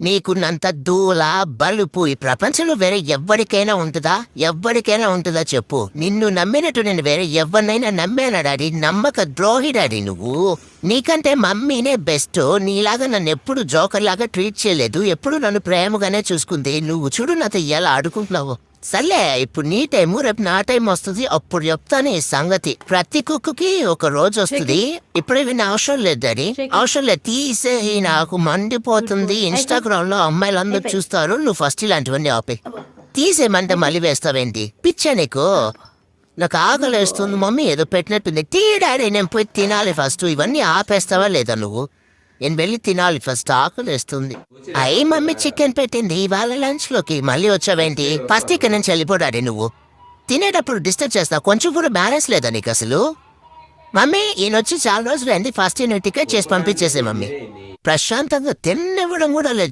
నీకున్నంత దూల బలుపు ఈ ప్రపంచంలో వేరే ఎవ్వరికైనా ఉంటుందా చెప్పు. నిన్ను నమ్మినట్టు నేను వేరే ఎవరినైనా నమ్మానా డాడీ? నమ్మక ద్రోహి డాడీ నువ్వు. నీకంటే మమ్మీనే బెస్ట్. నీలాగా నన్ను ఎప్పుడు జోకర్ లాగా ట్రీట్ చేయలేదు. ఎప్పుడు నన్ను ప్రేమగానే చూసుకుంది. నువ్వు చూడు నాతో ఎలా ఆడుకుంటున్నావు. సర్లే, ఇప్పుడు నీ టైము, రేపు నా టైం వస్తుంది. అప్పుడు చెప్తాను ఈ సంగతి. ప్రతి కుక్కకి ఒక రోజు వస్తుంది. ఇప్పుడు ఇవి అవసరం లేదు డాడీ, అవసరం లేదు. తీసేయి, నాకు మండిపోతుంది. ఇన్స్టాగ్రామ్ లో అమ్మాయిలందరూ చూస్తారు. నువ్వు ఫస్ట్ ఇలాంటివన్నీ ఆపే. తీసేయమంటే మళ్ళీ వేస్తావేంటి? పిచ్చా నీకు? నాకు ఆకలి వేస్తుంది మమ్మీ, ఏదో పెట్టినట్టుంది. టీ డాడీ, నేను పోయి తినాలి ఫస్ట్. ఇవన్నీ ఆపేస్తావా లేదా నువ్వు? నేను వెళ్ళి తినాలి ఫస్ట్, ఆకలి వేస్తుంది. అయ్యి మమ్మీ చికెన్ పెట్టింది ఇవాళ లంచ్ లోకి. మళ్ళీ వచ్చావేంటి? ఫస్ట్ ఇక్కడ నుంచి వెళ్ళిపోడాడి నువ్వు. తినేటప్పుడు డిస్టర్బ్ చేస్తావు. కొంచెం కూడా బ్యాలెన్స్ లేదా నీకు అసలు? మమ్మీ ఈయనొచ్చి చాలా రోజులు అయింది. ఫస్ట్ ఈయన టికెట్ చేసి పంపించేసే మమ్మీ. ప్రశాంతంగా తిన్నివ్వడం కూడా లేదు.